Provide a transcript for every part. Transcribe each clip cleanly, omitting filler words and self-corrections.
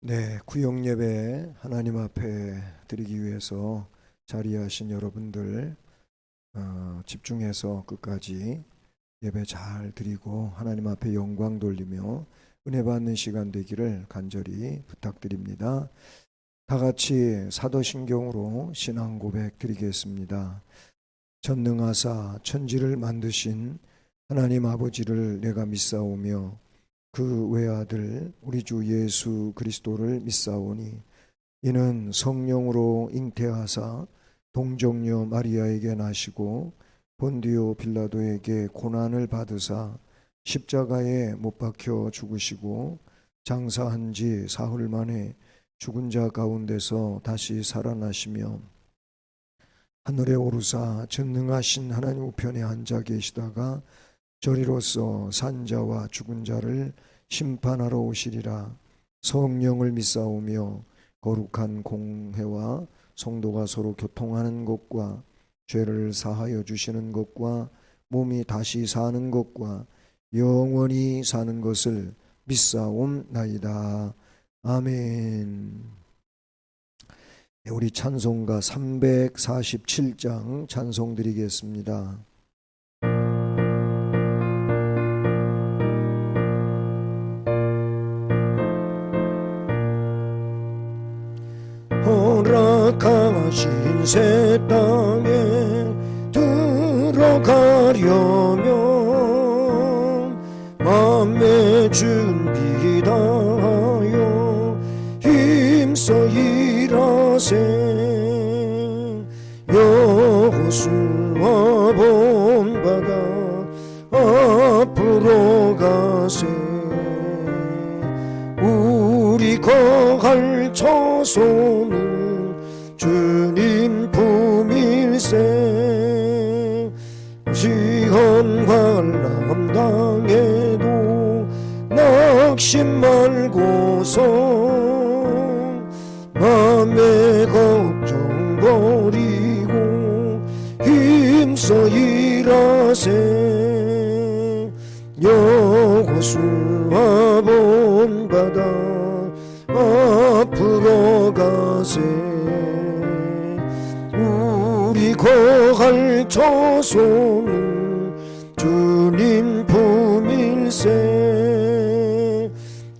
네, 구역 예배 하나님 앞에 드리기 위해서 자리하신 여러분들 집중해서 끝까지 예배 잘 드리고 하나님 앞에 영광 돌리며 은혜 받는 시간 되기를 간절히 부탁드립니다. 다 같이 사도신경으로 신앙 고백 드리겠습니다. 전능하사 천지를 만드신 하나님 아버지를 내가 믿사오며 그 외아들 우리 주 예수 그리스도를 믿사오니 이는 성령으로 잉태하사 동정녀 마리아에게 나시고 본디오 빌라도에게 고난을 받으사 십자가에 못 박혀 죽으시고 장사한 지 사흘 만에 죽은 자 가운데서 다시 살아나시며 하늘에 오르사 전능하신 하나님 우편에 앉아 계시다가 저리로서 산자와 죽은 자를 심판하러 오시리라. 성령을 믿사오며 거룩한 공회와 성도가 서로 교통하는 것과 죄를 사하여 주시는 것과 몸이 다시 사는 것과 영원히 사는 것을 믿사옵나이다. 아멘. 우리 찬송가 347장 찬송 드리겠습니다. 허락하신 새 땅에 들어가려면 맘에 준비 다하여 힘써 일하세. 여호수아 본받아 앞으로 가세. 우리 거할 처소는 주님 품일세. 시험 관람 당해도 낙심 말고서 맘에 걱정 버리고 힘써 일하세. 여호수아 본받아 앞으로 가세. 우리 거할 처소는 주님 품일세.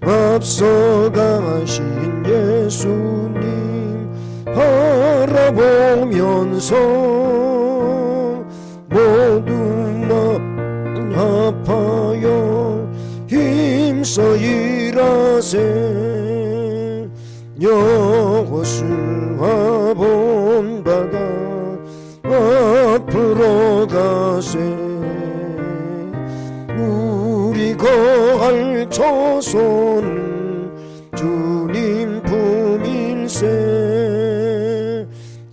앞서 가신 예수님 바라보면서 모두 마음 아파요 힘써 일하세. 여호수아 본받아 앞으로 가세. 우리 거할 처소는 주님 품일세.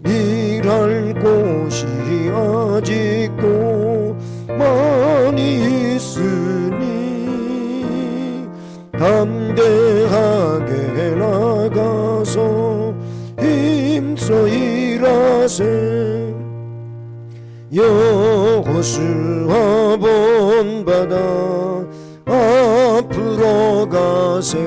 일할 곳이 아직도 많이 있으니 담대하게 나가서 힘써 일하세. 여호수아 본받아 앞으로 가세.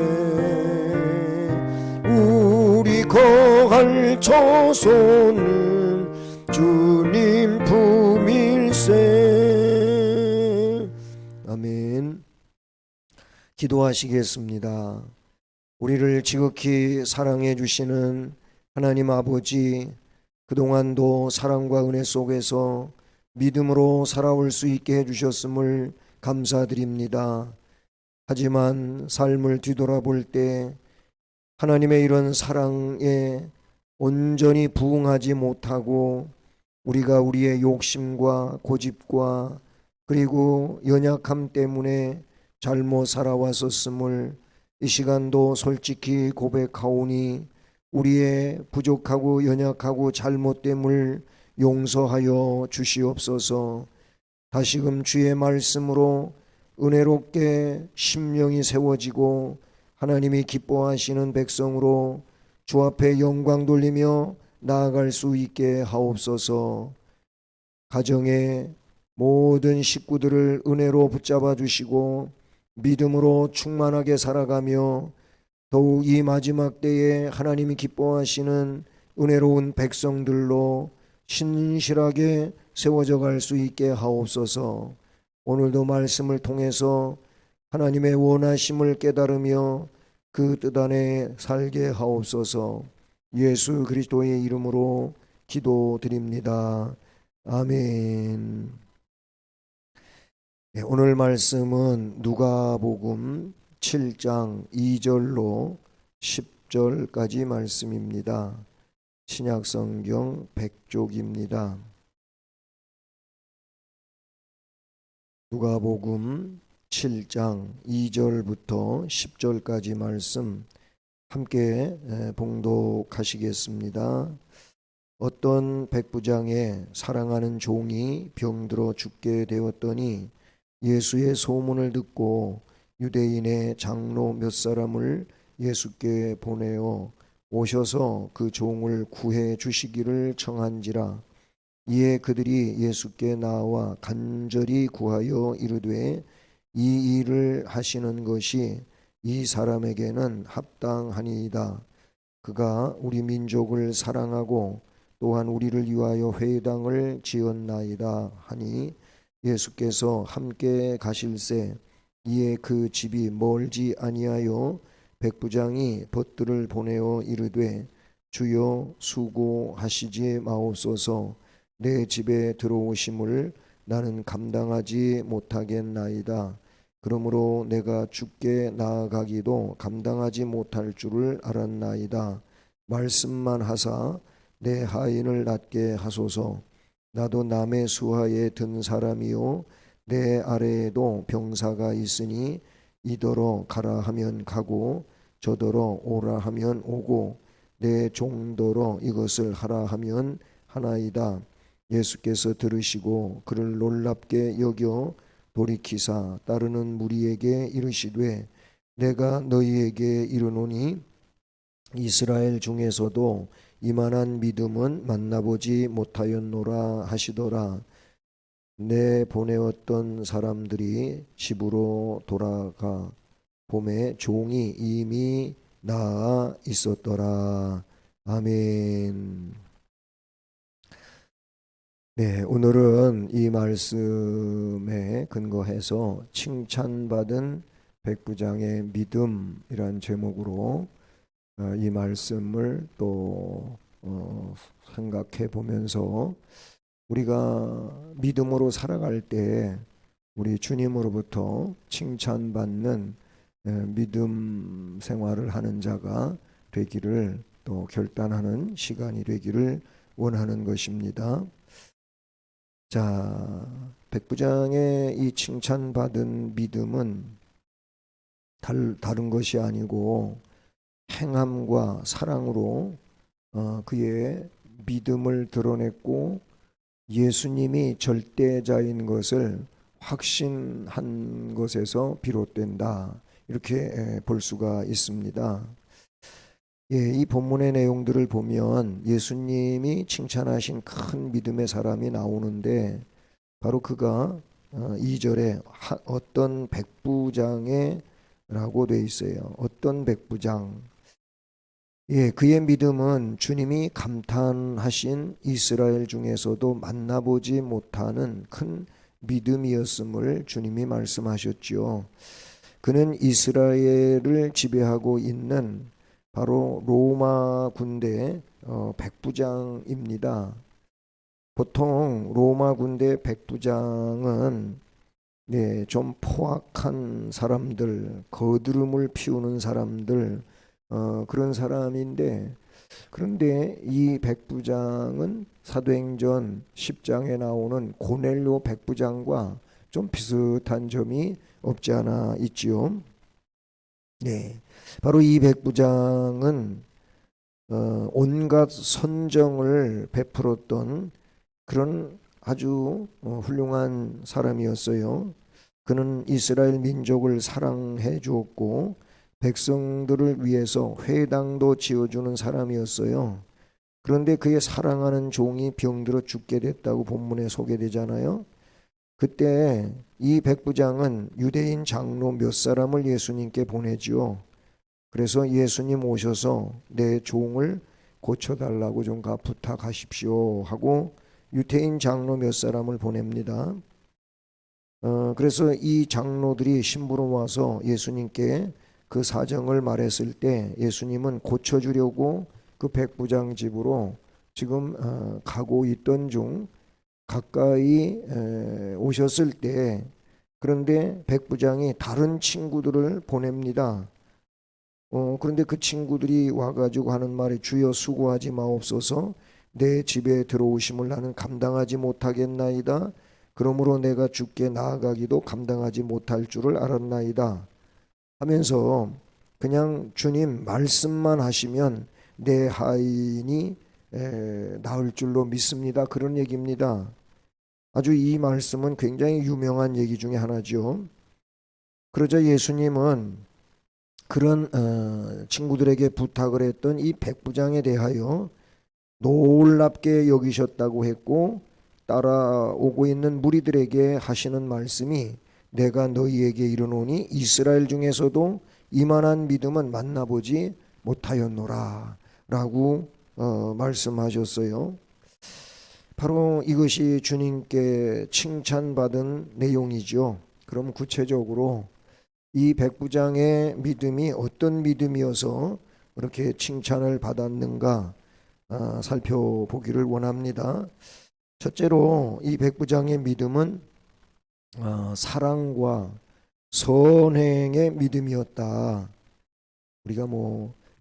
우리 거할 처소는 주님 품일세. 아멘. 기도하시겠습니다. 우리를 지극히 사랑해 주시는 하나님 아버지, 그동안도 사랑과 은혜 속에서 믿음으로 살아올 수 있게 해주셨음을 감사드립니다. 하지만 삶을 뒤돌아볼 때 하나님의 이런 사랑에 온전히 부응하지 못하고 우리가 우리의 욕심과 고집과 그리고 연약함 때문에 잘못 살아왔었음을 이 시간도 솔직히 고백하오니 우리의 부족하고 연약하고 잘못됨을 용서하여 주시옵소서. 다시금 주의 말씀으로 은혜롭게 심령이 세워지고 하나님이 기뻐하시는 백성으로 주 앞에 영광 돌리며 나아갈 수 있게 하옵소서. 가정의 모든 식구들을 은혜로 붙잡아 주시고 믿음으로 충만하게 살아가며 더욱 이 마지막 때에 하나님이 기뻐하시는 은혜로운 백성들로 신실하게 세워져 갈 수 있게 하옵소서. 오늘도 말씀을 통해서 하나님의 원하심을 깨달으며 그 뜻 안에 살게 하옵소서. 예수 그리스도의 이름으로 기도드립니다. 아멘. 네, 오늘 말씀은 누가복음 7장 2절로 10절까지 말씀입니다. 신약성경 100쪽입니다. 누가복음 7장 2절부터 10절까지 말씀 함께 봉독하시겠습니다. 어떤 백부장의 사랑하는 종이 병들어 죽게 되었더니 예수의 소문을 듣고 유대인의 장로 몇 사람을 예수께 보내어 오셔서 그 종을 구해 주시기를 청한지라. 이에 그들이 예수께 나와 간절히 구하여 이르되 이 일을 하시는 것이 이 사람에게는 합당하니이다. 그가 우리 민족을 사랑하고 또한 우리를 위하여 회당을 지었나이다 하니 예수께서 함께 가실새 이에 그 집이 멀지 아니하여 백부장이 벗들을 보내어 이르되 주여 수고하시지 마옵소서. 내 집에 들어오심을 나는 감당하지 못하겠나이다. 그러므로 내가 주께 나아가기도 감당하지 못할 줄을 알았나이다. 말씀만 하사 내 하인을 낫게 하소서. 나도 남의 수하에 든 사람이요 내 아래에도 병사가 있으니 이더러 가라 하면 가고 저더러 오라 하면 오고 내 종더러 이것을 하라 하면 하나이다. 예수께서 들으시고 그를 놀랍게 여겨 돌이키사 따르는 무리에게 이르시되 내가 너희에게 이르노니 이스라엘 중에서도 이만한 믿음은 만나보지 못하였노라 하시더라. 내 보내었던 사람들이 집으로 돌아가 봄에 종이 이미 나아 있었더라. 아멘. 네, 오늘은 이 말씀에 근거해서 칭찬받은 백부장의 믿음이란 제목으로 이 말씀을 또 생각해 보면서 우리가 믿음으로 살아갈 때 우리 주님으로부터 칭찬받는 믿음 생활을 하는 자가 되기를 또 결단하는 시간이 되기를 원하는 것입니다. 자, 백부장의 이 칭찬받은 믿음은 다른 것이 아니고 행함과 사랑으로 그의 믿음을 드러냈고 예수님이 절대자인 것을 확신한 것에서 비롯된다. 이렇게 볼 수가 있습니다. 이 본문의 내용들을 보면 예수님이 칭찬하신 큰 믿음의 사람이 나오는데 바로 그가 2절에 어떤 백부장의 라고 돼 있어요. 어떤 백부장. 그의 믿음은 주님이 감탄하신 이스라엘 중에서도 만나보지 못하는 큰 믿음이었음을 주님이 말씀하셨죠. 그는 이스라엘을 지배하고 있는 바로 로마 군대 백부장입니다. 보통 로마 군대 백부장은 좀 포악한 사람들, 거드름을 피우는 사람들, 그런 사람인데, 그런데 이 백부장은 사도행전 10장에 나오는 고넬료 백부장과 좀 비슷한 점이 없지 않아 있지요. 바로 이 백부장은 온갖 선정을 베풀었던 그런 아주 훌륭한 사람이었어요. 그는 이스라엘 민족을 사랑해 주었고 백성들을 위해서 회당도 지어주는 사람이었어요. 그런데 그의 사랑하는 종이 병들어 죽게 됐다고 본문에 소개되잖아요. 그때 이 백부장은 유대인 장로 몇 사람을 예수님께 보내지요. 그래서 예수님 오셔서 내 종을 고쳐달라고 좀 부탁하십시오 하고 유태인 장로 몇 사람을 보냅니다. 그래서 이 장로들이 심부름 와서 예수님께 그 사정을 말했을 때 예수님은 고쳐주려고 그 백부장 집으로 지금 가고 있던 중 가까이 오셨을 때, 그런데 백부장이 다른 친구들을 보냅니다. 그런데 그 친구들이 와가지고 하는 말이, 주여 수고하지 마옵소서, 내 집에 들어오심을 나는 감당하지 못하겠나이다. 그러므로 내가 주께 나아가기도 감당하지 못할 줄을 알았나이다 하면서 그냥 주님 말씀만 하시면 내 하인이 나을 줄로 믿습니다, 그런 얘기입니다. 아주 이 말씀은 굉장히 유명한 얘기 중에 하나죠. 그러자 예수님은 그런 친구들에게 부탁을 했던 이 백부장에 대하여 놀랍게 여기셨다고 했고, 따라오고 있는 무리들에게 하시는 말씀이, 내가 너희에게 이르노니 이스라엘 중에서도 이만한 믿음은 만나보지 못하였노라 라고 말씀하셨어요. 바로 이것이 주님께 칭찬받은 내용이죠. 그럼 구체적으로 이 백부장의 믿음이 어떤 믿음이어서 그렇게 칭찬을 받았는가 살펴보기를 원합니다. 첫째로 이 백부장의 믿음은 사랑과 선행의 믿음이었다. 우리가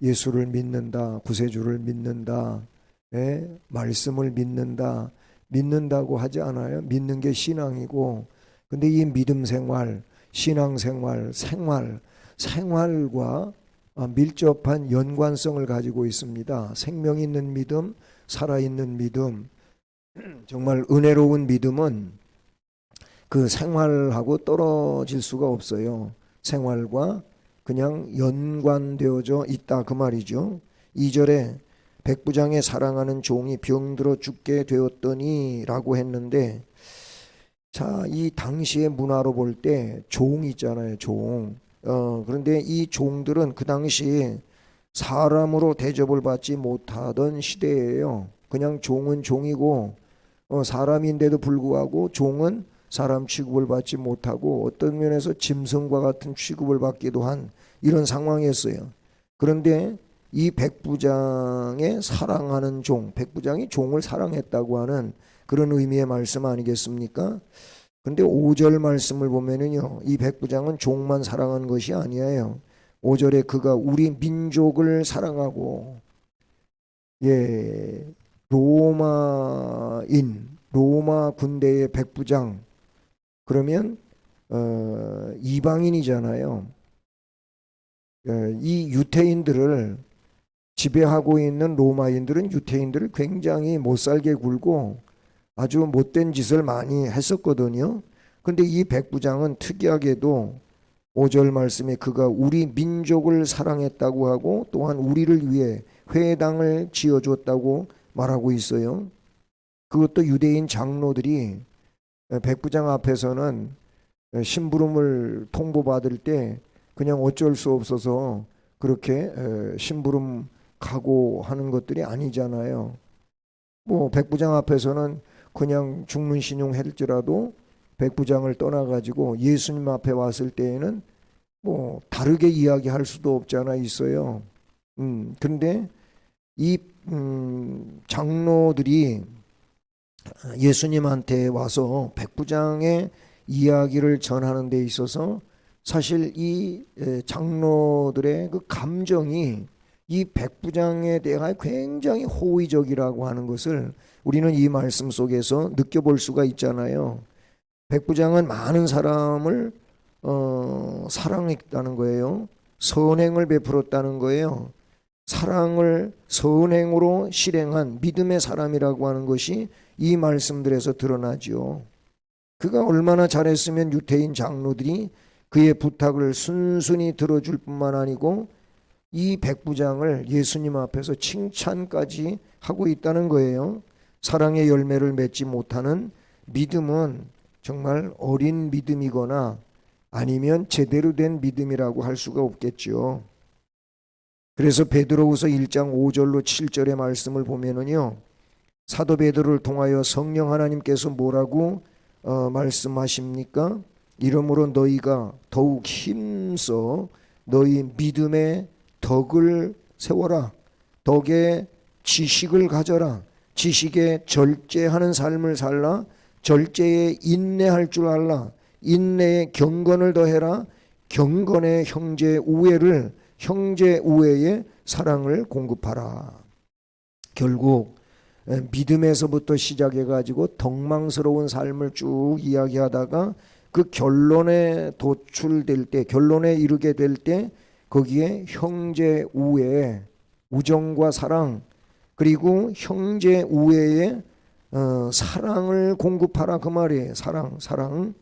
예수를 믿는다, 구세주를 믿는다, 말씀을 믿는다고 하지 않아요? 믿는 게 신앙이고, 근데 이 믿음 생활, 신앙 생활, 생활과 밀접한 연관성을 가지고 있습니다. 생명 있는 믿음, 살아있는 믿음, 정말 은혜로운 믿음은 그 생활하고 떨어질 수가 없어요. 생활과 그냥 연관되어져 있다 그 말이죠. 2절에 백부장의 사랑하는 종이 병들어 죽게 되었더니 라고 했는데, 자, 이 당시의 문화로 볼 때 종 있잖아요, 종. 그런데 이 종들은 그 당시 사람으로 대접을 받지 못하던 시대예요. 그냥 종은 종이고, 사람인데도 불구하고 종은 사람 취급을 받지 못하고 어떤 면에서 짐승과 같은 취급을 받기도 한 이런 상황이었어요. 그런데 이 백부장의 사랑하는 종, 백부장이 종을 사랑했다고 하는 그런 의미의 말씀 아니겠습니까? 근데 5절 말씀을 보면은요, 이 백부장은 종만 사랑한 것이 아니에요. 5절에 그가 우리 민족을 사랑하고, 로마 군대의 백부장, 그러면 이방인이잖아요. 이 유태인들을 지배하고 있는 로마인들은 유태인들을 굉장히 못살게 굴고 아주 못된 짓을 많이 했었거든요. 근데 이 백부장은 특이하게도 5절 말씀에 그가 우리 민족을 사랑했다고 하고 또한 우리를 위해 회당을 지어줬다고 말하고 있어요. 그것도 유대인 장로들이 백부장 앞에서는 심부름을 통보받을 때 그냥 어쩔 수 없어서 그렇게 심부름 가고 하는 것들이 아니잖아요. 백부장 앞에서는 그냥 죽는 신용할지라도 백부장을 떠나가지고 예수님 앞에 왔을 때에는 다르게 이야기할 수도 없잖아 있어요. 그런데 이 장로들이 예수님한테 와서 백부장의 이야기를 전하는 데 있어서 사실 이 장로들의 그 감정이 이 백부장에 대해 굉장히 호의적이라고 하는 것을 우리는 이 말씀 속에서 느껴볼 수가 있잖아요. 백부장은 많은 사람을 사랑했다는 거예요. 선행을 베풀었다는 거예요. 사랑을 선행으로 실행한 믿음의 사람이라고 하는 것이 이 말씀들에서 드러나죠. 그가 얼마나 잘했으면 유태인 장로들이 그의 부탁을 순순히 들어줄 뿐만 아니고 이 백부장을 예수님 앞에서 칭찬까지 하고 있다는 거예요. 사랑의 열매를 맺지 못하는 믿음은 정말 어린 믿음이거나 아니면 제대로 된 믿음이라고 할 수가 없겠죠. 그래서 베드로후서 1장 5절로 7절의 말씀을 보면은요, 사도 베드로를 통하여 성령 하나님께서 뭐라고 말씀하십니까? 이러므로 너희가 더욱 힘써 너희 믿음의 덕을 세워라. 덕의 지식을 가져라. 지식에 절제하는 삶을 살라. 절제에 인내할 줄 알라. 인내에 경건을 더해라. 경건에 형제 우애를, 형제 우애에 사랑을 공급하라. 결국 믿음에서부터 시작해 가지고 덕망스러운 삶을 쭉 이야기하다가 그 결론에 도출될 때, 결론에 이르게 될 때 거기에 형제 우애, 우정과 사랑, 그리고 형제 우애에 사랑을 공급하라, 그 말이에요. 사랑.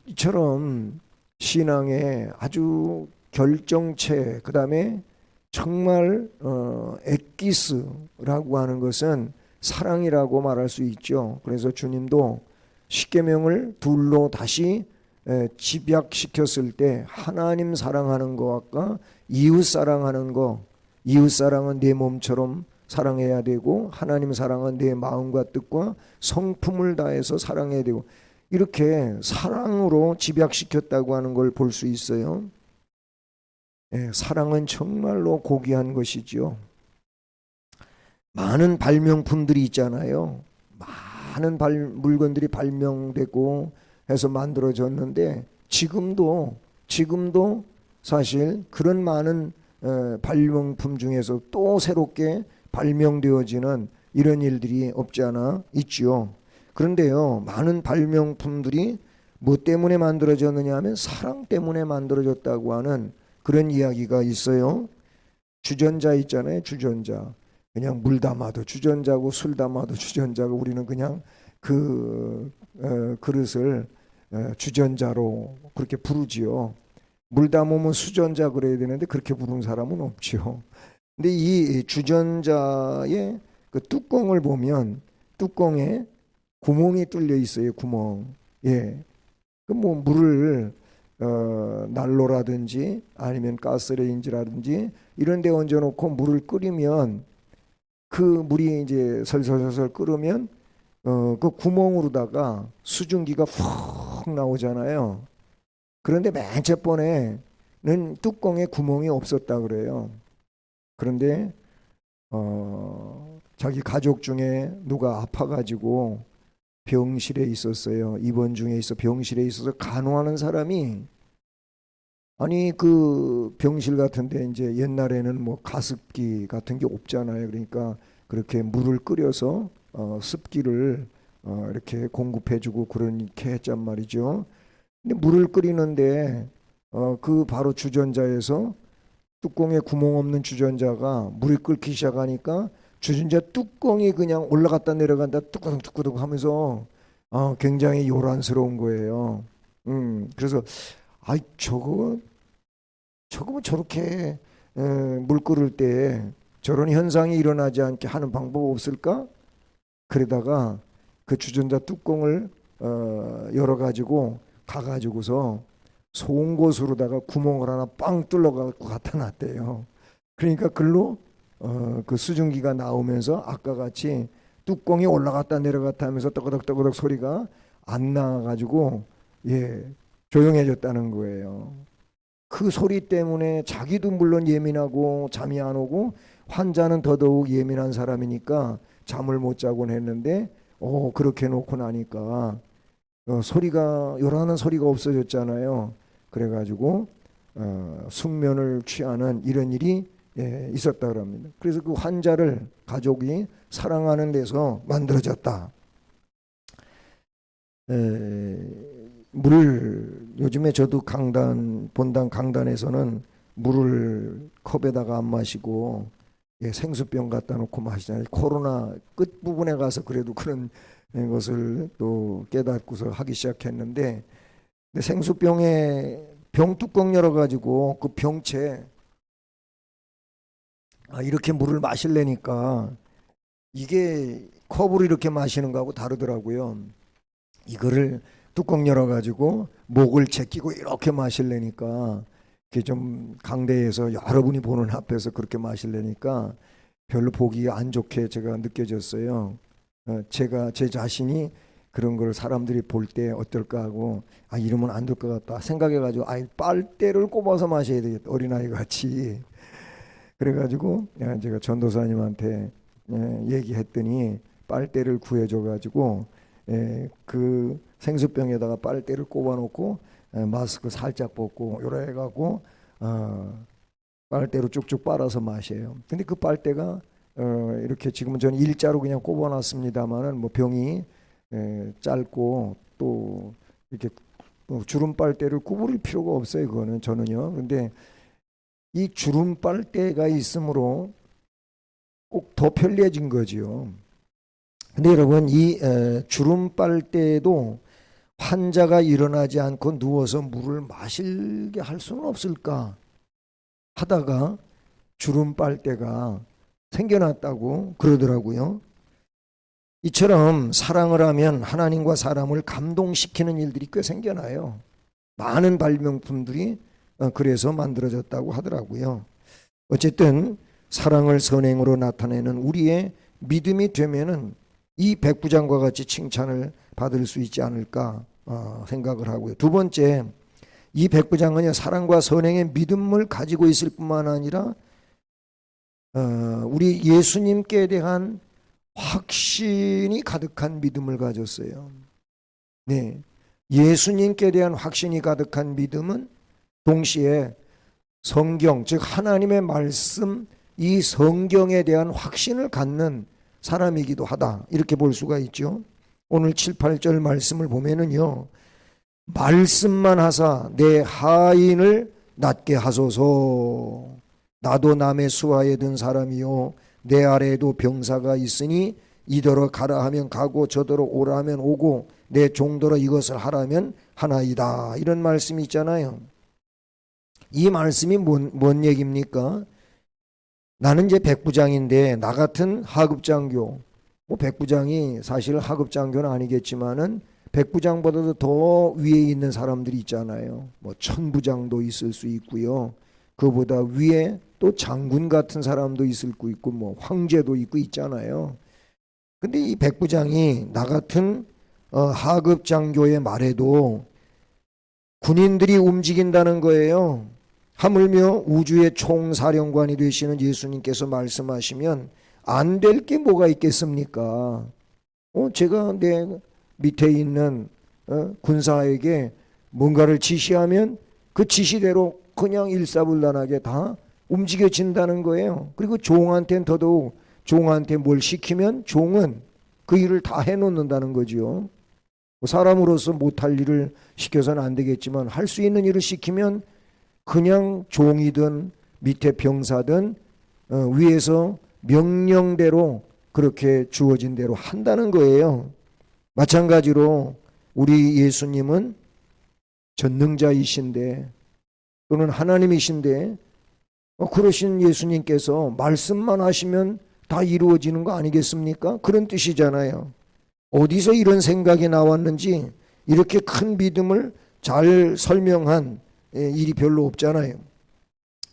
이처럼 신앙의 아주 결정체, 그 다음에 정말 엑기스라고 하는 것은 사랑이라고 말할 수 있죠. 그래서 주님도 십계명을 둘로 다시 집약시켰을 때 하나님 사랑하는 것과 이웃 사랑하는 것, 이웃 사랑은 내 몸처럼 사랑해야 되고 하나님 사랑은 내 마음과 뜻과 성품을 다해서 사랑해야 되고, 이렇게 사랑으로 집약시켰다고 하는 걸 볼 수 있어요. 사랑은 정말로 고귀한 것이죠. 많은 발명품들이 있잖아요. 많은 물건들이 발명되고 해서 만들어졌는데 지금도 사실 그런 많은 발명품 중에서 또 새롭게 발명되어지는 이런 일들이 없지 않아 있지요. 그런데요, 많은 발명품들이 뭐 때문에 만들어졌느냐 하면 사랑 때문에 만들어졌다고 하는 그런 이야기가 있어요. 주전자 있잖아요. 주전자. 그냥 물 담아도 주전자고 술 담아도 주전자고, 우리는 그냥 그 그릇을 주전자로 그렇게 부르지요. 물 담으면 수전자 그래야 되는데 그렇게 부르는 사람은 없지요. 근데 이 주전자의 그 뚜껑을 보면 뚜껑에 구멍이 뚫려 있어요. 구멍. 예. 그 뭐 물을 난로라든지 아니면 가스레인지라든지 이런 데 얹어 놓고 물을 끓이면 그 물이 이제 설설설설 끓으면 그 구멍으로다가 수증기가 푹 나오잖아요. 그런데 맨 첫 번에는 뚜껑에 구멍이 없었다 그래요. 그런데 자기 가족 중에 누가 아파가지고 병실에 있었어요. 입원 중에 있어 병실에 있어서 간호하는 사람이, 아니 그 병실 같은데 이제 옛날에는 뭐 가습기 같은 게 없잖아요. 그러니까 그렇게 물을 끓여서 습기를 이렇게 공급해주고 그렇게 했단 말이죠. 근데 물을 끓이는데 그 바로 주전자에서, 뚜껑에 구멍 없는 주전자가 물이 끓기 시작하니까 주전자 뚜껑이 그냥 올라갔다 내려간다 뚜꾸덕뚜꾸덕 하면서 굉장히 요란스러운 거예요. 그래서 아이 저거 뭐 저렇게 물 끓을 때 저런 현상이 일어나지 않게 하는 방법 없을까? 그러다가 그 주전자 뚜껑을 열어가지고 가가지고서 송곳으로다가 구멍을 하나 빵 뚫어갖고 갖다 놨대요. 그러니까 글로 그 수증기가 나오면서 아까 같이 뚜껑이 올라갔다 내려갔다 하면서 떠그덕떠그덕 소리가 안 나가지고 조용해졌다는 거예요. 그 소리 때문에 자기도 물론 예민하고 잠이 안 오고 환자는 더더욱 예민한 사람이니까 잠을 못 자곤 했는데 그렇게 놓고 나니까 소리가, 요란한 소리가 없어졌잖아요. 그래가지고 숙면을 취하는 이런 일이 있었다 그럽니다. 그래서 그 환자를 가족이 사랑하는 데서 만들어졌다. 물을 요즘에 저도 본당 강단에서는 물을 컵에다가 안 마시고 생수병 갖다 놓고 마시잖아요. 코로나 끝부분에 가서 그래도 그런 것을 또 깨닫고서 하기 시작했는데, 근데 생수병에 병 뚜껑 열어가지고 그 병채 이렇게 물을 마실래니까 이게 컵으로 이렇게 마시는 거하고 다르더라고요. 이거를 뚜껑 열어가지고 목을 제끼고 이렇게 마실래니까 그게 좀 강대해서 여러분이 보는 앞에서 그렇게 마시려니까 별로 보기 안 좋게 제가 느껴졌어요. 제가 제 자신이 그런 걸 사람들이 볼 때 어떨까 하고 이러면 안 될 것 같다 생각해가지고 빨대를 꼽아서 마셔야 되겠다 어린아이 같이. 그래가지고 제가 전도사님한테 얘기했더니 빨대를 구해줘가지고 그 생수병에다가 빨대를 꼽아놓고 마스크 살짝 벗고 요래 해갖고 빨대로 쭉쭉 빨아서 마셔요. 근데 그 빨대가 이렇게 지금은 저는 일자로 그냥 꼽아놨습니다만은 뭐 병이 짧고 또 이렇게 주름 빨대를 구부릴 필요가 없어요. 그거는 저는요. 근데 이 주름 빨대가 있으므로 꼭 더 편리해진 거지요. 근데 여러분 이 주름 빨대도 환자가 일어나지 않고 누워서 물을 마시게 할 수는 없을까 하다가 주름 빨대가 생겨났다고 그러더라고요. 이처럼 사랑을 하면 하나님과 사람을 감동시키는 일들이 꽤 생겨나요. 많은 발명품들이 그래서 만들어졌다고 하더라고요. 어쨌든 사랑을 선행으로 나타내는 우리의 믿음이 되면은 이 백부장과 같이 칭찬을 받을 수 있지 않을까 생각을 하고요. 두 번째, 이 백부장은요 사랑과 선행의 믿음을 가지고 있을 뿐만 아니라 우리 예수님께 대한 확신이 가득한 믿음을 가졌어요. 네, 예수님께 대한 확신이 가득한 믿음은 동시에 성경, 즉 하나님의 말씀, 이 성경에 대한 확신을 갖는 사람이기도 하다. 이렇게 볼 수가 있죠. 오늘 7, 8절 말씀을 보면은요. 말씀만 하사 내 하인을 낫게 하소서. 나도 남의 수하에 든 사람이요 내 아래에도 병사가 있으니 이더러 가라 하면 가고 저더러 오라 하면 오고 내 종더러 이것을 하라면 하나이다. 이런 말씀이 있잖아요. 이 말씀이 뭔 얘기입니까? 나는 이제 백부장인데 나 같은 하급장교, 뭐 백부장이 사실 하급장교는 아니겠지만은 백부장보다도 더 위에 있는 사람들이 있잖아요. 뭐 천부장도 있을 수 있고요. 그보다 위에 또 장군 같은 사람도 있을 수 있고 뭐 황제도 있고 있잖아요. 근데 이 백부장이 나 같은 하급장교의 말에도 군인들이 움직인다는 거예요. 하물며 우주의 총사령관이 되시는 예수님께서 말씀하시면 안 될 게 뭐가 있겠습니까? 제가 내 밑에 있는 군사에게 뭔가를 지시하면 그 지시대로 그냥 일사불란하게 다 움직여진다는 거예요. 그리고 종한테는 더더욱 종한테 뭘 시키면 종은 그 일을 다 해놓는다는 거죠. 사람으로서 못할 일을 시켜서는 안 되겠지만 할 수 있는 일을 시키면 그냥 종이든 밑에 병사든 위에서 명령대로 그렇게 주어진 대로 한다는 거예요. 마찬가지로 우리 예수님은 전능자이신데 또는 하나님이신데 그러신 예수님께서 말씀만 하시면 다 이루어지는 거 아니겠습니까? 그런 뜻이잖아요. 어디서 이런 생각이 나왔는지 이렇게 큰 믿음을 잘 설명한 일이 별로 없잖아요.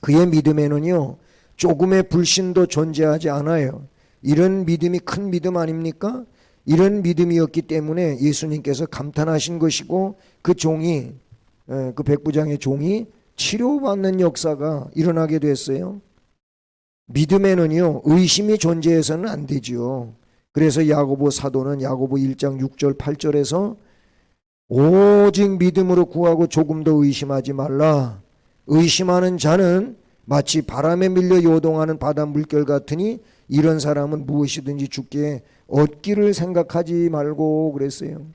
그의 믿음에는요 조금의 불신도 존재하지 않아요. 이런 믿음이 큰 믿음 아닙니까? 이런 믿음이었기 때문에 예수님께서 감탄하신 것이고 그 종이 그 백부장의 종이 치료받는 역사가 일어나게 됐어요. 믿음에는요 의심이 존재해서는 안 되죠. 그래서 야고보 사도는 야고보 1장 6절 8절에서 오직 믿음으로 구하고 조금도 의심하지 말라. 의심하는 자는 마치 바람에 밀려 요동하는 바다 물결 같으니 이런 사람은 무엇이든지 주께 얻기를 생각하지 말고 그랬어요.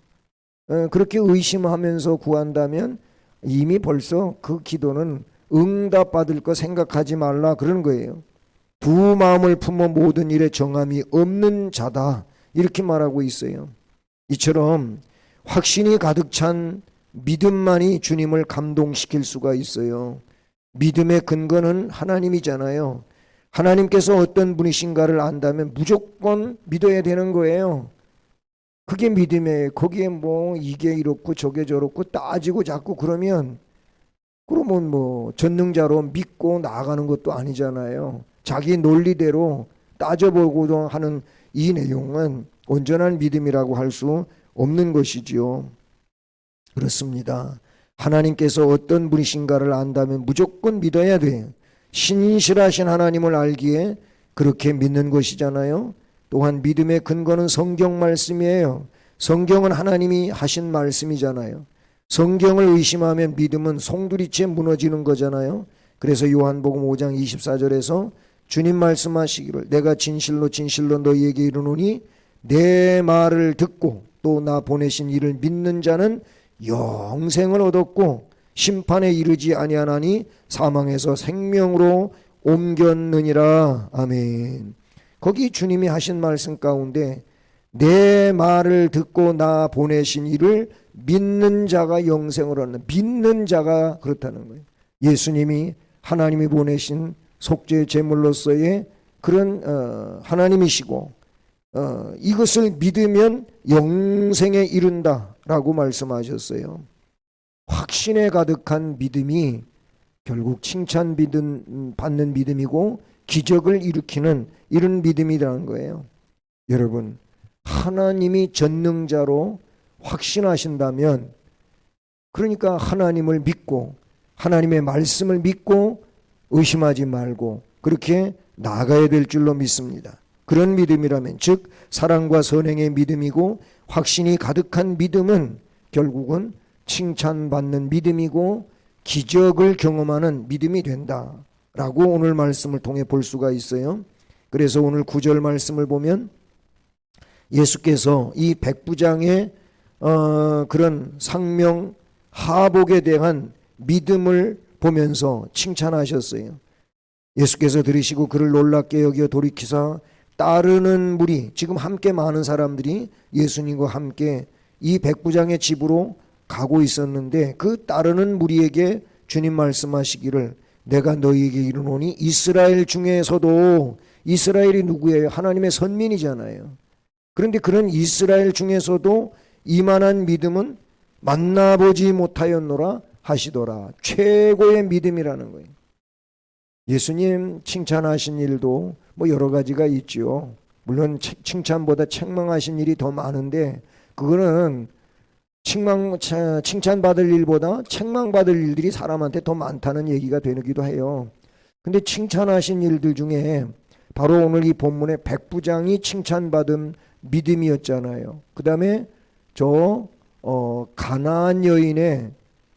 그렇게 의심하면서 구한다면 이미 벌써 그 기도는 응답받을 거 생각하지 말라 그러는 거예요. 두 마음을 품어 모든 일에 정함이 없는 자다 이렇게 말하고 있어요. 이처럼 확신이 가득 찬 믿음만이 주님을 감동시킬 수가 있어요. 믿음의 근거는 하나님이잖아요. 하나님께서 어떤 분이신가를 안다면 무조건 믿어야 되는 거예요. 그게 믿음이에요. 거기에 뭐 이게 이렇고 저게 저렇고 따지고 자꾸 그러면 그러면 뭐 전능자로 믿고 나아가는 것도 아니잖아요. 자기 논리대로 따져보고도 하는 이 내용은 온전한 믿음이라고 할 수 없는 것이지요. 그렇습니다. 하나님께서 어떤 분이신가를 안다면 무조건 믿어야 돼요. 신실하신 하나님을 알기에 그렇게 믿는 것이잖아요. 또한 믿음의 근거는 성경 말씀이에요. 성경은 하나님이 하신 말씀이잖아요. 성경을 의심하면 믿음은 송두리째 무너지는 거잖아요. 그래서 요한복음 5장 24절에서 주님 말씀하시기를 내가 진실로 진실로 너희에게 이르노니 내 말을 듣고 또 나 보내신 이를 믿는 자는 영생을 얻었고 심판에 이르지 아니하나니 사망에서 생명으로 옮겼느니라. 아멘. 거기 주님이 하신 말씀 가운데 내 말을 듣고 나 보내신 이를 믿는 자가 영생을 얻는, 믿는 자가 그렇다는 거예요. 예수님이 하나님이 보내신 속죄 제물로서의 그런 하나님이시고 이것을 믿으면 영생에 이른다라고 말씀하셨어요. 확신에 가득한 믿음이 결국 칭찬 받는 믿음이고 기적을 일으키는 이런 믿음이라는 거예요. 여러분, 하나님이 전능자로 확신하신다면, 그러니까 하나님을 믿고 하나님의 말씀을 믿고 의심하지 말고 그렇게 나아가야 될 줄로 믿습니다. 그런 믿음이라면, 즉 사랑과 선행의 믿음이고 확신이 가득한 믿음은 결국은 칭찬받는 믿음이고 기적을 경험하는 믿음이 된다라고 오늘 말씀을 통해 볼 수가 있어요. 그래서 오늘 9절 말씀을 보면 예수께서 이 백부장의 그런 상명 하복에 대한 믿음을 보면서 칭찬하셨어요. 예수께서 들으시고 그를 놀랍게 여겨 돌이키사 따르는 무리, 지금 함께 많은 사람들이 예수님과 함께 이 백부장의 집으로 가고 있었는데 그 따르는 무리에게 주님 말씀하시기를 내가 너희에게 이르노니 이스라엘 중에서도, 이스라엘이 누구예요? 하나님의 선민이잖아요. 그런데 그런 이스라엘 중에서도 이만한 믿음은 만나보지 못하였노라 하시더라. 최고의 믿음이라는 거예요. 예수님 칭찬하신 일도 뭐 여러 가지가 있죠. 물론 칭찬보다 책망하신 일이 더 많은데 그거는 칭찬받을 일보다 책망받을 일들이 사람한테 더 많다는 얘기가 되기도 해요. 근데 칭찬하신 일들 중에 바로 오늘 이 본문의 백부장이 칭찬받은 믿음이었잖아요. 그 다음에 저 가나안 여인의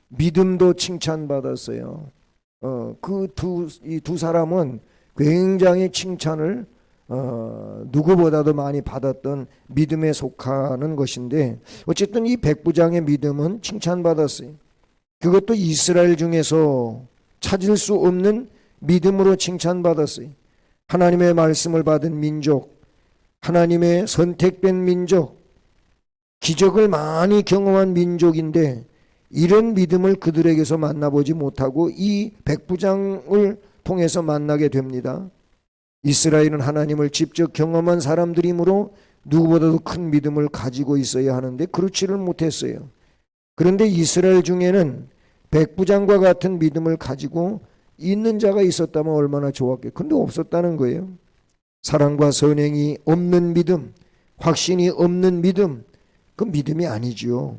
믿음도 칭찬받았어요. 이 두 사람은 굉장히 칭찬을 누구보다도 많이 받았던 믿음에 속하는 것인데 어쨌든 이 백부장의 믿음은 칭찬받았어요. 그것도 이스라엘 중에서 찾을 수 없는 믿음으로 칭찬받았어요. 하나님의 말씀을 받은 민족, 하나님의 선택된 민족, 기적을 많이 경험한 민족인데 이런 믿음을 그들에게서 만나보지 못하고 이 백부장을 통해서 만나게 됩니다. 이스라엘은 하나님을 직접 경험한 사람들이므로 누구보다도 큰 믿음을 가지고 있어야 하는데 그렇지를 못했어요. 그런데 이스라엘 중에는 백부장과 같은 믿음을 가지고 있는 자가 있었다면 얼마나 좋았겠어요. 근데 없었다는 거예요. 사랑과 선행이 없는 믿음, 확신이 없는 믿음, 그 믿음이 아니지요.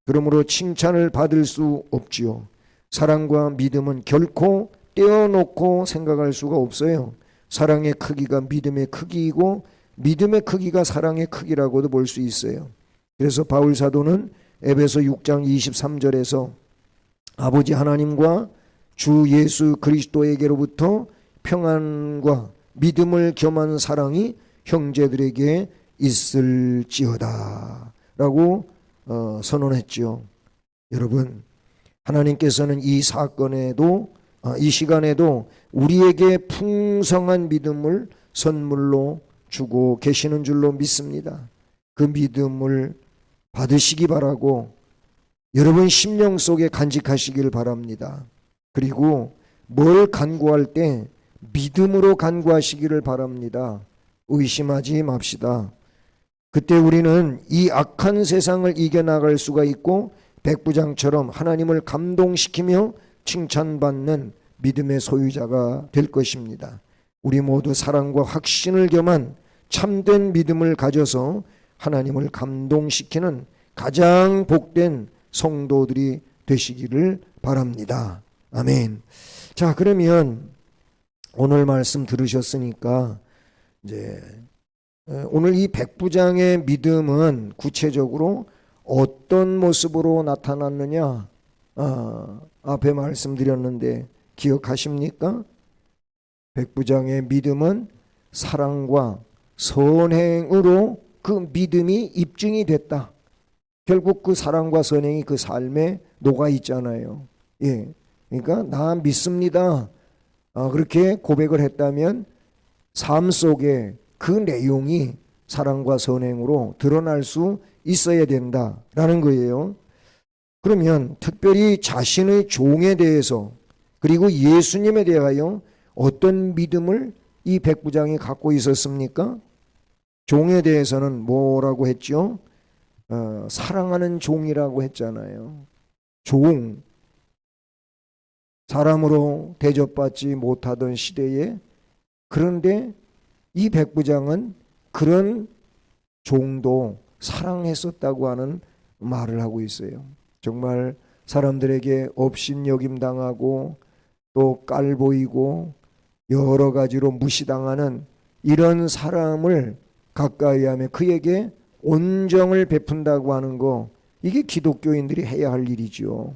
그러므로 칭찬을 받을 수 없지요. 사랑과 믿음은 결코 떼어놓고 생각할 수가 없어요. 사랑의 크기가 믿음의 크기이고 믿음의 크기가 사랑의 크기라고도 볼 수 있어요. 그래서 바울 사도는 에베소 6장 23절에서 아버지 하나님과 주 예수 그리스도에게로부터 평안과 믿음을 겸한 사랑이 형제들에게 있을지어다 라고 선언했죠. 여러분, 하나님께서는 이 사건에도 이 시간에도 우리에게 풍성한 믿음을 선물로 주고 계시는 줄로 믿습니다. 그 믿음을 받으시기 바라고 여러분 심령 속에 간직하시길 바랍니다. 그리고 뭘 간구할 때 믿음으로 간구하시기를 바랍니다. 의심하지 맙시다. 그때 우리는 이 악한 세상을 이겨나갈 수가 있고 백부장처럼 하나님을 감동시키며 칭찬받는 믿음의 소유자가 될 것입니다. 우리 모두 사랑과 확신을 겸한 참된 믿음을 가져서 하나님을 감동시키는 가장 복된 성도들이 되시기를 바랍니다. 아멘. 자, 그러면 오늘 말씀 들으셨으니까 이제 오늘 이 백부장의 믿음은 구체적으로 어떤 모습으로 나타났느냐? 앞에 말씀드렸는데 기억하십니까? 백부장의 믿음은 사랑과 선행으로 그 믿음이 입증이 됐다. 결국 그 사랑과 선행이 그 삶에 녹아 있잖아요. 예, 그러니까 나 믿습니다. 그렇게 고백을 했다면 삶 속에 그 내용이 사랑과 선행으로 드러날 수 있어야 된다라는 거예요. 그러면 특별히 자신의 종에 대해서 그리고 예수님에 대하여 어떤 믿음을 이 백부장이 갖고 있었습니까? 종에 대해서는 뭐라고 했죠? 사랑하는 종이라고 했잖아요. 종, 사람으로 대접받지 못하던 시대에, 그런데 이 백부장은 그런 종도 사랑했었다고 하는 말을 하고 있어요. 정말 사람들에게 업신여김 당하고 또 깔보이고 여러 가지로 무시당하는 이런 사람을 가까이 하며 그에게 온정을 베푼다고 하는 거, 이게 기독교인들이 해야 할 일이죠.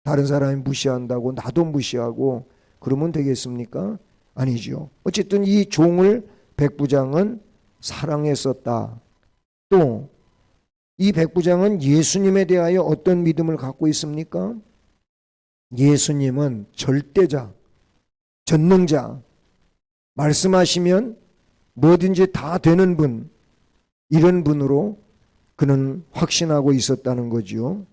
다른 사람이 무시한다고 나도 무시하고 그러면 되겠습니까? 아니죠. 어쨌든 이 종을 백부장은 사랑했었다. 또 이 백부장은 예수님에 대하여 어떤 믿음을 갖고 있습니까? 예수님은 절대자, 전능자, 말씀하시면 뭐든지 다 되는 분, 이런 분으로 그는 확신하고 있었다는 거죠.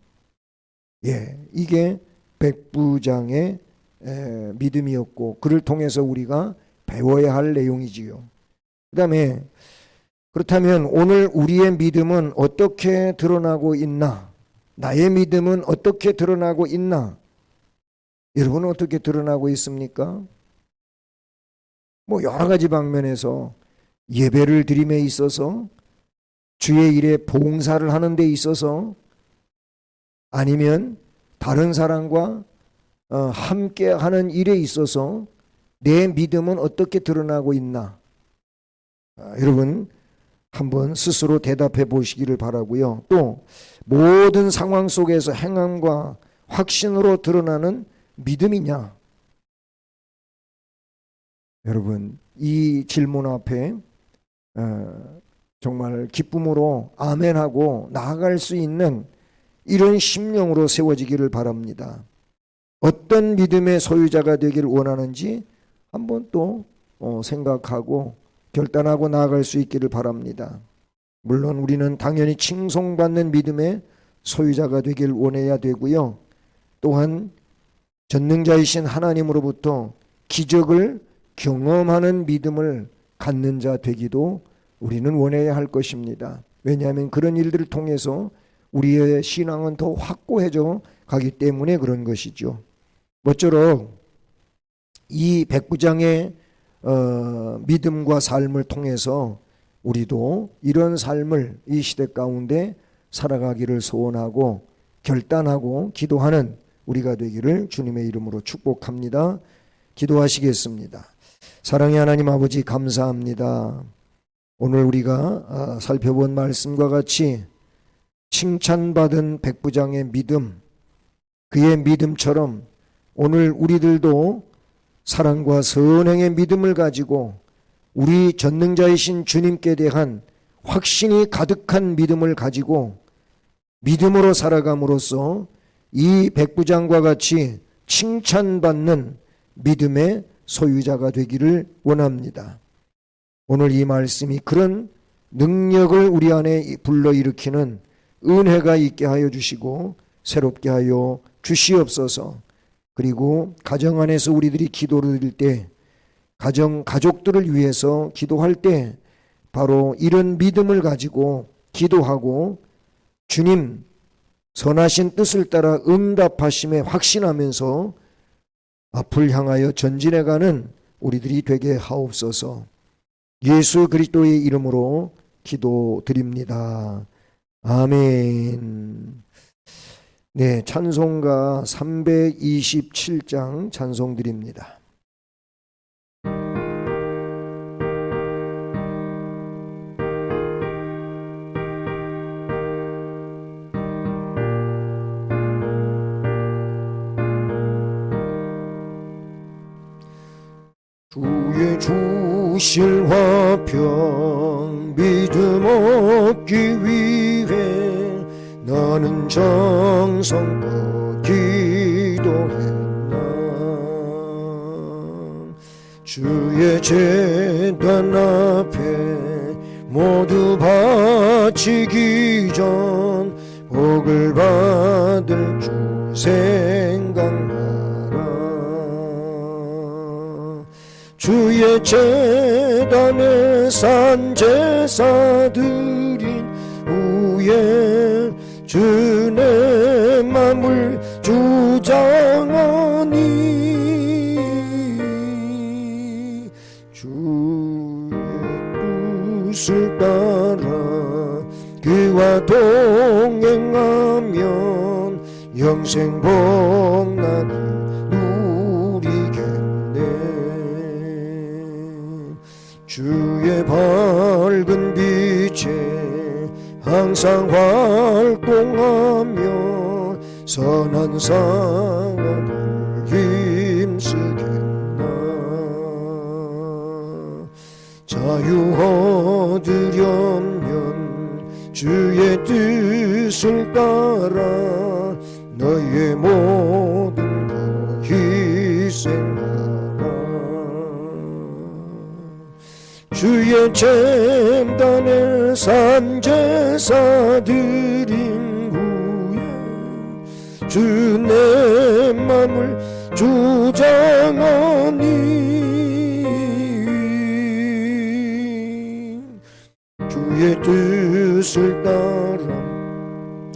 예, 이게 백부장의 믿음이었고 그를 통해서 우리가 배워야 할 내용이지요. 그 다음에 그렇다면 오늘 우리의 믿음은 어떻게 드러나고 있나? 나의 믿음은 어떻게 드러나고 있나? 여러분은 어떻게 드러나고 있습니까? 뭐 여러 가지 방면에서 예배를 드림에 있어서, 주의 일에 봉사를 하는 데 있어서, 아니면 다른 사람과 함께 하는 일에 있어서 내 믿음은 어떻게 드러나고 있나? 여러분 한번 스스로 대답해 보시기를 바라고요. 또 모든 상황 속에서 행함과 확신으로 드러나는 믿음이냐? 여러분 이 질문 앞에 정말 기쁨으로 아멘하고 나아갈 수 있는 이런 심령으로 세워지기를 바랍니다. 어떤 믿음의 소유자가 되기를 원하는지 한번 또 생각하고 결단하고 나아갈 수 있기를 바랍니다. 물론 우리는 당연히 칭송받는 믿음의 소유자가 되길 원해야 되고요. 또한 전능자이신 하나님으로부터 기적을 경험하는 믿음을 갖는 자 되기도 우리는 원해야 할 것입니다. 왜냐하면 그런 일들을 통해서 우리의 신앙은 더 확고해져 가기 때문에 그런 것이죠. 모쪼록 이 백부장의 믿음과 삶을 통해서 우리도 이런 삶을 이 시대 가운데 살아가기를 소원하고 결단하고 기도하는 우리가 되기를 주님의 이름으로 축복합니다. 기도하시겠습니다. 사랑의 하나님 아버지 감사합니다. 오늘 우리가 살펴본 말씀과 같이 칭찬받은 백부장의 믿음, 그의 믿음처럼 오늘 우리들도 사랑과 선행의 믿음을 가지고 우리 전능자이신 주님께 대한 확신이 가득한 믿음을 가지고 믿음으로 살아감으로써 이 백부장과 같이 칭찬받는 믿음의 소유자가 되기를 원합니다. 오늘 이 말씀이 그런 능력을 우리 안에 불러일으키는 은혜가 있게 하여 주시고 새롭게 하여 주시옵소서. 그리고 가정 안에서 우리들이 기도를 드릴 때, 가족들을 위해서 기도할 때 바로 이런 믿음을 가지고 기도하고 주님 선하신 뜻을 따라 응답하심에 확신하면서 앞을 향하여 전진해가는 우리들이 되게 하옵소서. 예수 그리스도의 이름으로 기도드립니다. 아멘. 네, 찬송가 327장 찬송 드립니다. 주의 주실 화평 믿음 얻기 위해 나는 정성껏 기도했나. 주의 제단 앞에 모두 바치기 전 복을 받을 줄 생각나라. 주의 제단에 산 제사 드린 후에 주 내 맘을 주장하니 주의 뜻을 따라 그와 동행하면 영생 복락을 누리겠네. 주의 밝은 빛에 항상 활동하며 선한 사랑을 힘쓰겠나. 자유 얻으려면 주의 뜻을 따라 너의 모든 것 희생하라. 주의 제단에 산 제사 드린 후에 주 내 맘을 주장하니 주의 뜻을 따라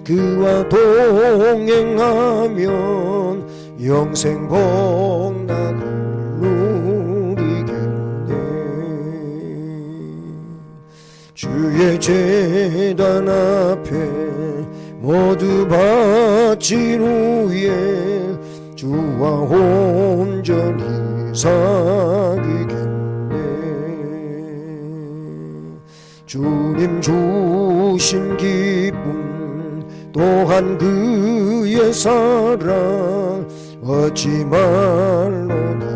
그와 동행하면 영생 복락을 누리겠네. 주의 제단 앞에 모두 바친 후에 주와 온전히 사귀겠네. 주님 주신 기쁨 또한 그의 사랑 얻지 말로다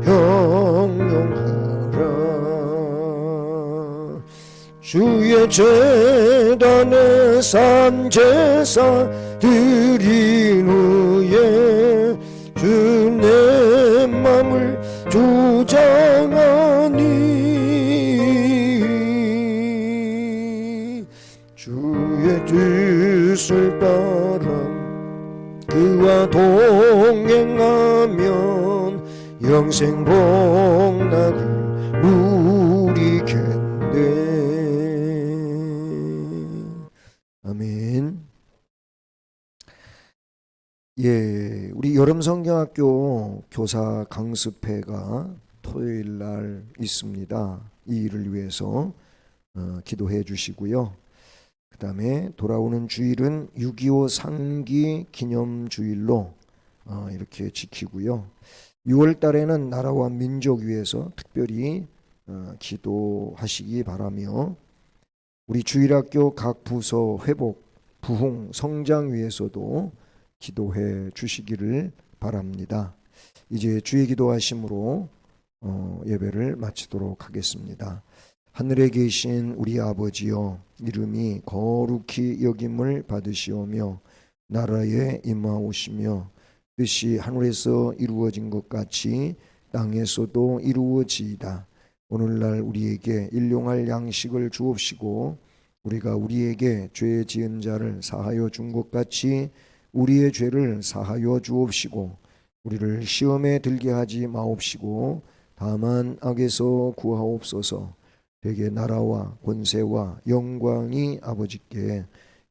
형용하라. 주의 제단에 산 제사 드린 후에 주 내 맘을 주장하니 주의 뜻을 따라 그와 동행하면 영생 복락을 누리겠네. 아멘. 예, 우리 여름성경학교 교사 강습회가 토요일 날 있습니다. 이 일을 위해서 기도해 주시고요. 그 다음에 돌아오는 주일은 6.25 상기 기념주일로 이렇게 지키고요. 6월 달에는 나라와 민족 위해서 특별히 기도하시기 바라며 우리 주일학교 각 부서 회복, 부흥, 성장 위해서도 기도해 주시기를 바랍니다. 이제 주의 기도하심으로 예배를 마치도록 하겠습니다. 하늘에 계신 우리 아버지여, 이름이 거룩히 여김을 받으시오며 나라에 임하오시며 뜻이 하늘에서 이루어진 것 같이 땅에서도 이루어지이다. 오늘날 우리에게 일용할 양식을 주옵시고 우리가 우리에게 죄 지은 자를 사하여 준 것 같이 우리의 죄를 사하여 주옵시고 우리를 시험에 들게 하지 마옵시고 다만 악에서 구하옵소서. 되게 나라와 권세와 영광이 아버지께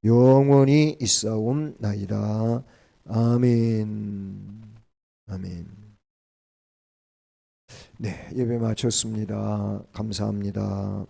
영원히 있사옵나이다. 아멘. 아멘. 네, 예배 마쳤습니다. 감사합니다.